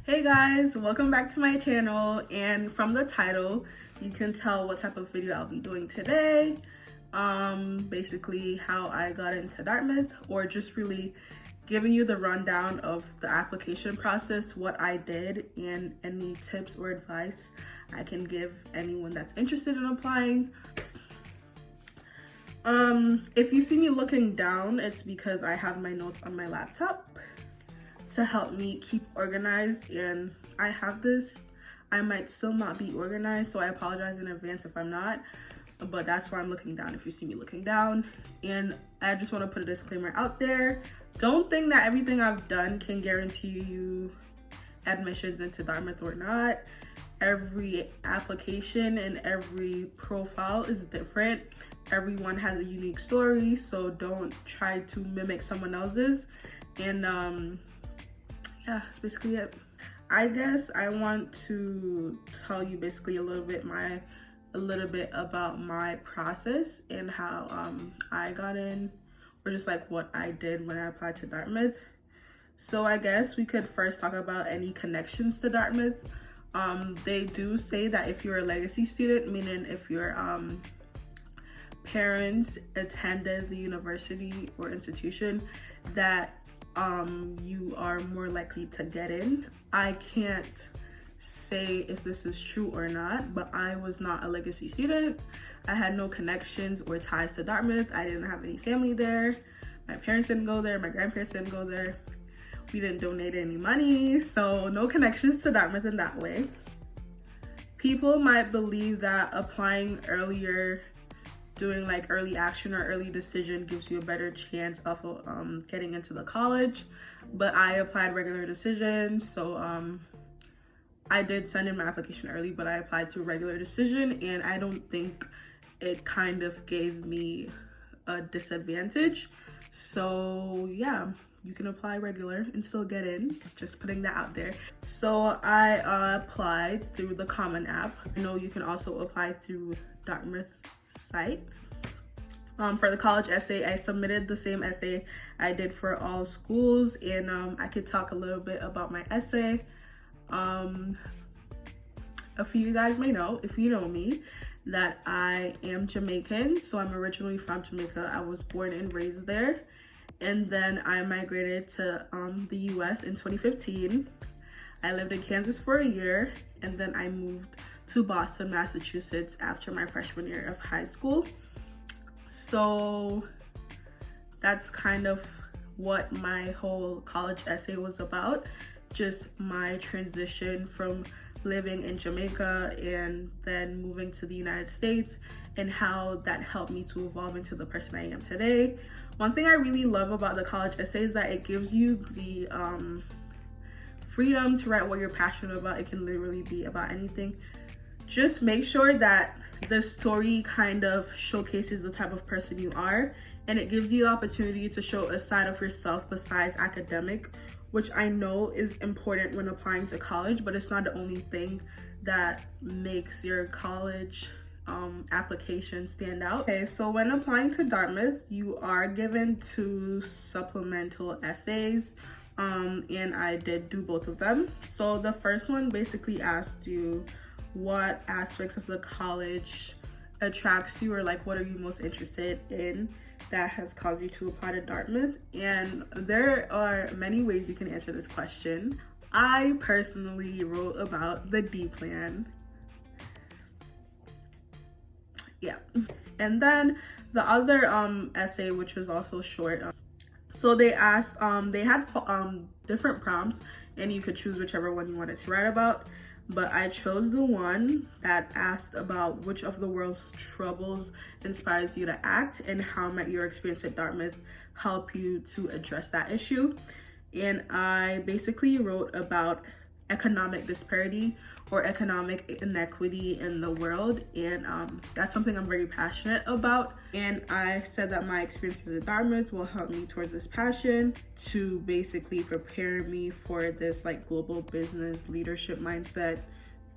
Hey guys, welcome back to my channel, and from the title you can tell what type of video I'll be doing today. Basically how I got into Dartmouth, or just really giving you the rundown of the application process, what I did, and any tips or advice I can give anyone that's interested in applying. If you see me looking down, it's because I have my notes on my laptop to help me keep organized, and I have this. I might still not be organized, so I apologize in advance if I'm not, but that's why I'm looking down if you see me looking down. And I just want to put a disclaimer out there. Don't think that everything I've done can guarantee you admissions into Dartmouth or not. Every application and every profile is different. Everyone has a unique story, so don't try to mimic someone else's. And yeah, that's basically it. I guess I want to tell you basically a little bit about my process and how I got in, or just like what I did when I applied to Dartmouth. So I guess we could first talk about any connections to Dartmouth. They do say that if you're a legacy student, meaning if your parents attended the university or institution, that you are more likely to get in. I can't say if this is true or not, but I was not a legacy student. I had no connections or ties to Dartmouth. I didn't have any family there. My parents didn't go there. My grandparents didn't go there. We didn't donate any money, so no connections to Dartmouth in that way. People might believe that applying earlier, doing like early action or early decision, gives you a better chance of getting into the college, but I applied regular decision. So I did send in my application early, but I applied to regular decision, and I don't think it kind of gave me a disadvantage. So yeah, you can apply regular and still get in, just putting that out there. So I applied through the Common app. I know you can also apply through Dartmouth's site. For the college essay, I submitted the same essay I did for all schools, and I could talk a little bit about my essay. A few of you guys may know, if you know me, that I am Jamaican. So I'm originally from Jamaica. I was born and raised there, and then I migrated to the US in 2015. I lived in Kansas for a year, and then I moved to Boston, Massachusetts after my freshman year of high school. So that's kind of what my whole college essay was about, just my transition from living in Jamaica and then moving to the United States, and how that helped me to evolve into the person I am today. One thing I really love about the college essay is that it gives you the freedom to write what you're passionate about. It can literally be about anything. Just make sure that the story kind of showcases the type of person you are, and it gives you the opportunity to show a side of yourself besides academic, which I know is important when applying to college, but it's not the only thing that makes your college application stand out. Okay, so when applying to Dartmouth, you are given 2 supplemental essays, and I did do both of them. So the first one basically asked you what aspects of the college attracts you, or like what are you most interested in that has caused you to apply to Dartmouth. And there are many ways you can answer this question. I personally wrote about the D plan. Yeah. And then the other essay, which was also short, so they asked, they had different prompts, and you could choose whichever one you wanted to write about. But I chose the one that asked about which of the world's troubles inspires you to act, and how might your experience at Dartmouth help you to address that issue. And I basically wrote about economic disparity or economic inequity in the world, and that's something I'm very passionate about. And I said that my experiences at Dartmouth will help me towards this passion, to basically prepare me for this like global business leadership mindset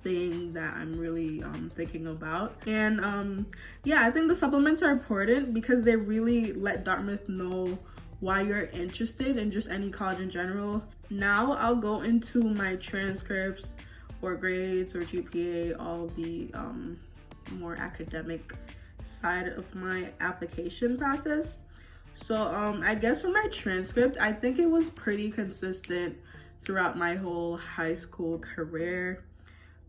thing that I'm really thinking about. And yeah, I think the supplements are important because they really let Dartmouth know why you're interested in just any college in general. Now I'll go into my transcripts or grades or GPA, all the more academic side of my application process. So I guess for my transcript, I think it was pretty consistent throughout my whole high school career.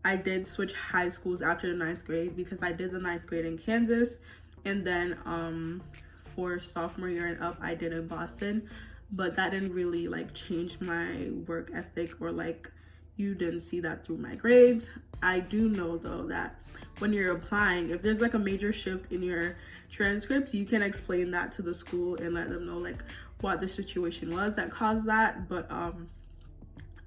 I did switch high schools after the 9th grade because I did the 9th grade in Kansas, and then for sophomore year and up I did in Boston, but that didn't really like change my work ethic, or like you didn't see that through my grades. I do know though that when you're applying, if there's like a major shift in your transcripts, you can explain that to the school and let them know like what the situation was that caused that. But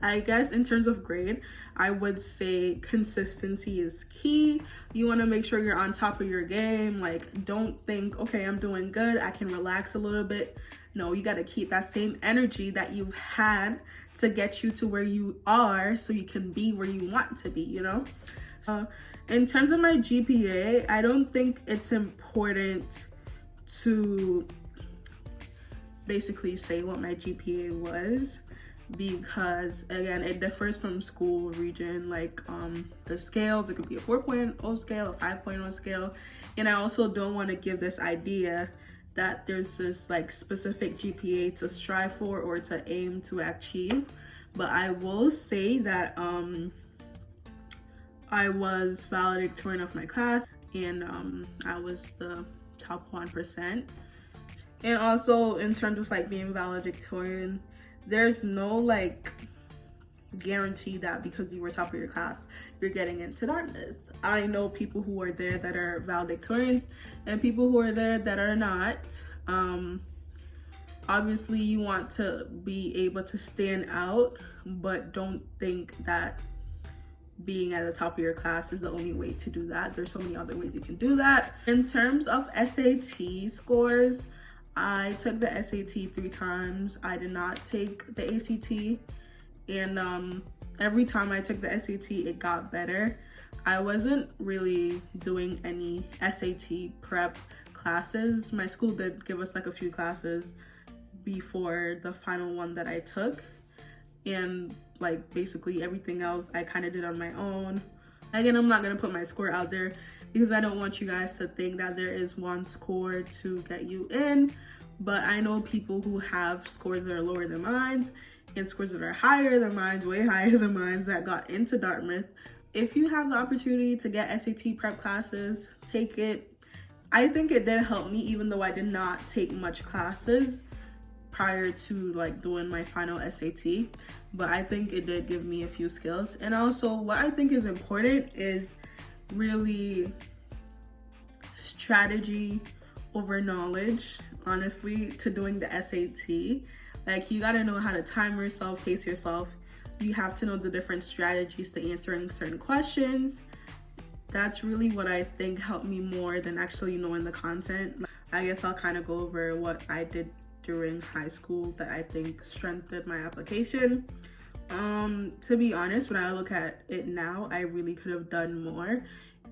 I guess in terms of grade, I would say consistency is key. You want to make sure you're on top of your game. Like, don't think, okay, I'm doing good, I can relax a little bit. No, you got to keep that same energy that you've had to get you to where you are so you can be where you want to be, you know? In terms of my GPA, I don't think it's important to basically say what my GPA was, because again, it differs from school, region, like the scales. It could be a 4.0 scale, a 5.0 scale, and I also don't want to give this idea that there's this like specific GPA to strive for or to aim to achieve. But I will say that I was valedictorian of my class, and I was the top 1%. And also in terms of like being valedictorian, there's no like guarantee that because you were top of your class, you're getting into Dartmouth. I know people who are there that are valedictorians and people who are there that are not. Obviously you want to be able to stand out, but don't think that being at the top of your class is the only way to do that. There's so many other ways you can do that. In terms of SAT scores, I took the SAT 3 times. I did not take the ACT, and every time I took the SAT, it got better. I wasn't really doing any SAT prep classes. My school did give us like a few classes before the final one that I took, and like basically everything else I kind of did on my own. Again, I'm not gonna put my score out there because I don't want you guys to think that there is one score to get you in, but I know people who have scores that are lower than mine and scores that are higher than mine, way higher than mine, that got into Dartmouth. If you have the opportunity to get SAT prep classes, take it. I think it did help me, even though I did not take much classes prior to like doing my final SAT, but I think it did give me a few skills. And also what I think is important is really strategy over knowledge, honestly, to doing the SAT. Like, you gotta know how to time yourself, pace yourself. You have to know the different strategies to answering certain questions. That's really what I think helped me more than actually knowing the content. I guess I'll kind of go over what I did during high school that I think strengthened my application. To be honest, when I look at it now, I really could have done more.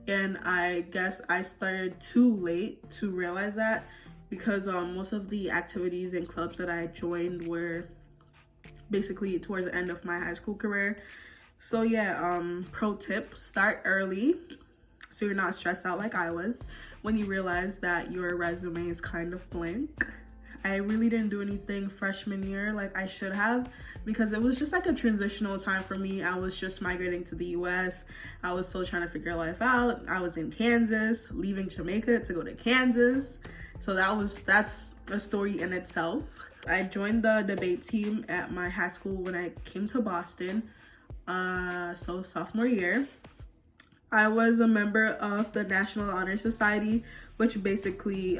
And I guess I started too late to realize that, because most of the activities and clubs that I joined were basically towards the end of my high school career. So yeah, pro tip, start early so you're not stressed out like I was when you realize that your resume is kind of blank. I really didn't do anything freshman year like I should have, because it was just like a transitional time for me. I was just migrating to the US. I was still trying to figure life out. I was in Kansas, leaving Jamaica to go to Kansas. So that's a story in itself. I joined the debate team at my high school when I came to Boston, so sophomore year. I was a member of the National Honor Society, which basically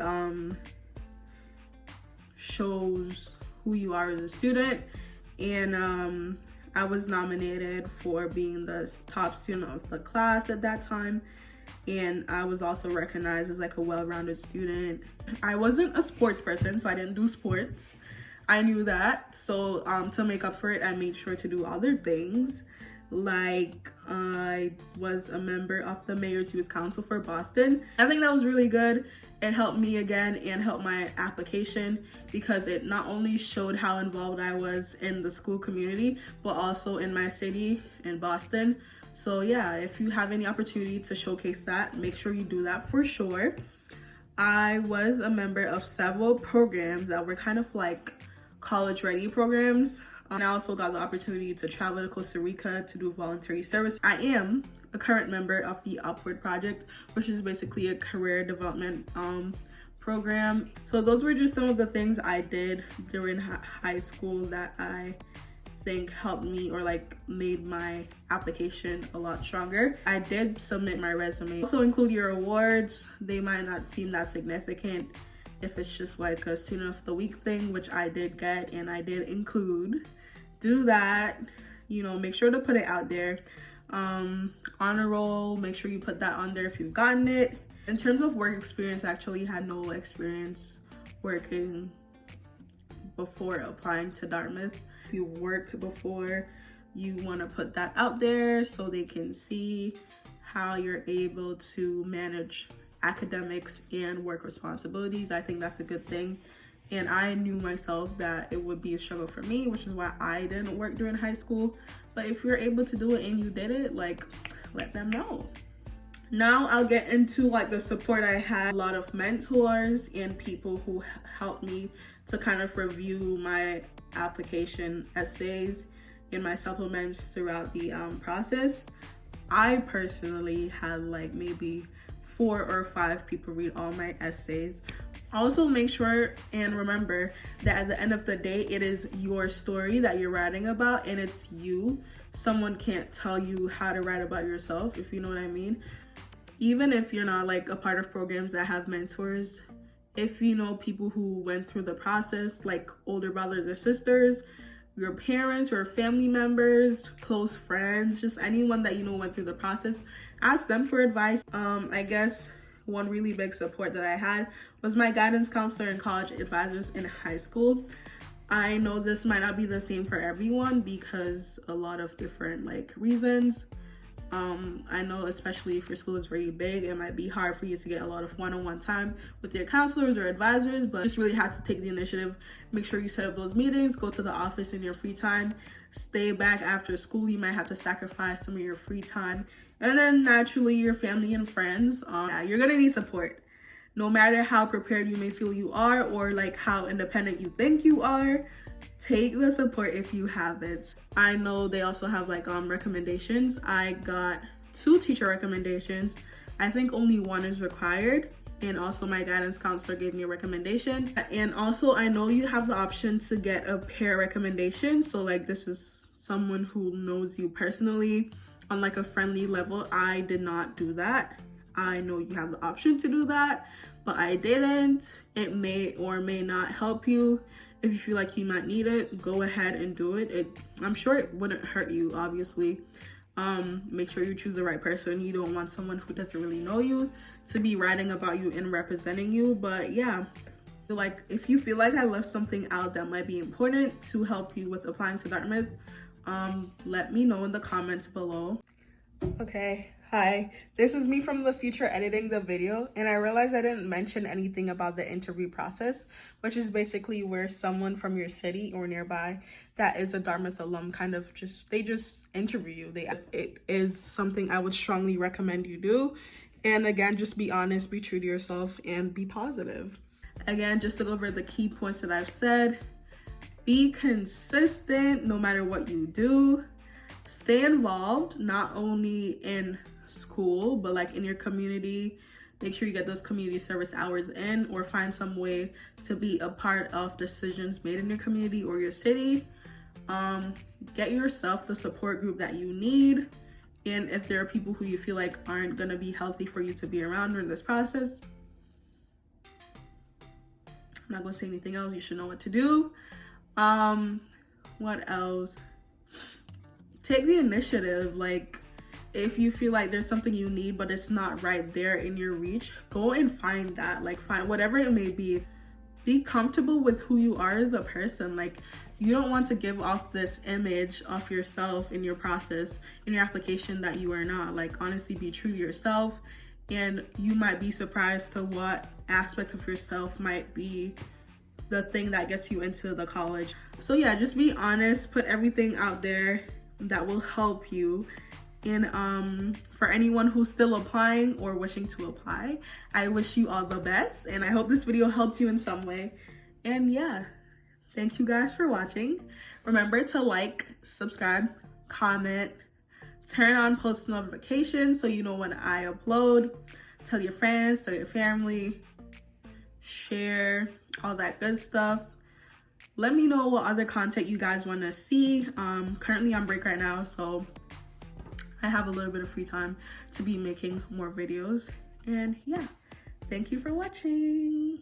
shows who you are as a student, and I was nominated for being the top student of the class at that time, and I was also recognized as like a well-rounded student. I wasn't a sports person, so I didn't do sports. I knew that, so to make up for it, I made sure to do other things. Like I was a member of the Mayor's Youth Council for Boston. I think that was really good. It helped me again and helped my application because it not only showed how involved I was in the school community, but also in my city in Boston. So yeah, if you have any opportunity to showcase that, make sure you do that for sure. I was a member of several programs that were kind of like college ready programs. And I also got the opportunity to travel to Costa Rica to do voluntary service. I am a current member of the Upward Project, which is basically a career development program. So those were just some of the things I did during high school that I think helped me or like made my application a lot stronger. I did submit my resume. Also include your awards. They might not seem that significant if it's just like a student of the week thing, which I did get and I did include. Do that, you know, make sure to put it out there. Honor roll, make sure you put that on there if you've gotten it. In terms of work experience, I actually had no experience working before applying to Dartmouth. If you've worked before, you want to put that out there so they can see how you're able to manage academics and work responsibilities. I think that's a good thing. And I knew myself that it would be a struggle for me, which is why I didn't work during high school. But if you're able to do it and you did it, like, let them know. Now I'll get into like the support I had. A lot of mentors and people who helped me to kind of review my application essays and my supplements throughout the process. I personally had like maybe 4 or 5 people read all my essays. Also make sure and remember that at the end of the day, it is your story that you're writing about and it's you. Someone can't tell you how to write about yourself, if you know what I mean. Even if you're not like a part of programs that have mentors, if you know people who went through the process, like older brothers or sisters, your parents or family members, close friends, just anyone that you know went through the process, ask them for advice. I guess one really big support that I had was my guidance counselor and college advisors in high school. I know this might not be the same for everyone because a lot of different like reasons. I know especially if your school is very big, it might be hard for you to get a lot of one-on-one time with your counselors or advisors, but just really have to take the initiative. Make sure you set up those meetings, go to the office in your free time, stay back after school. You might have to sacrifice some of your free time. And then naturally your family and friends, you're gonna need support. No matter how prepared you may feel you are or like how independent you think you are, take the support if you have it. I know they also have like recommendations. I got 2 teacher recommendations. I think only 1 is required. And also my guidance counselor gave me a recommendation. And also I know you have the option to get a peer recommendation. So like this is someone who knows you personally on like a friendly level. I did not do that. I know you have the option to do that, but I didn't. It may or may not help you. If you feel like you might need it, go ahead and do it. I'm sure it wouldn't hurt you, obviously. Make sure you choose the right person. You don't want someone who doesn't really know you to be writing about you and representing you. But yeah, like if you feel like I left something out that might be important to help you with applying to Dartmouth, let me know in the comments below. Okay, hi, this is me from the future editing the video, and I realized I didn't mention anything about the interview process, which is basically where someone from your city or nearby that is a Dartmouth alum they just interview you. It is something I would strongly recommend you do. And again, just be honest, be true to yourself, and be positive. Again, just to go over the key points that I've said, be consistent no matter what you do. Stay involved, not only in school, but like in your community. Make sure you get those community service hours in, or find some way to be a part of decisions made in your community or your city. Get yourself the support group that you need. And if there are people who you feel like aren't gonna be healthy for you to be around during this process, I'm not gonna say anything else. You should know what to do. What else? Take the initiative. Like if you feel like there's something you need but it's not right there in your reach, go and find that. Like find whatever it may be. be comfortable with who you are as a person. Like, you don't want to give off this image of yourself in your process, in your application, that you are not. Like, honestly, be true to yourself, and you might be surprised to what aspect of yourself might be the thing that gets you into the college. So yeah, just be honest, put everything out there that will help you. And for anyone who's still applying or wishing to apply, I wish you all the best, and I hope this video helped you in some way. And yeah, thank you guys for watching. Remember to like, subscribe, comment, turn on post notifications so you know when I upload. Tell your friends, tell your family, share, all that good stuff. Let me know what other content you guys want to see. Currently on break right now, so I have a little bit of free time to be making more videos. And yeah, thank you for watching.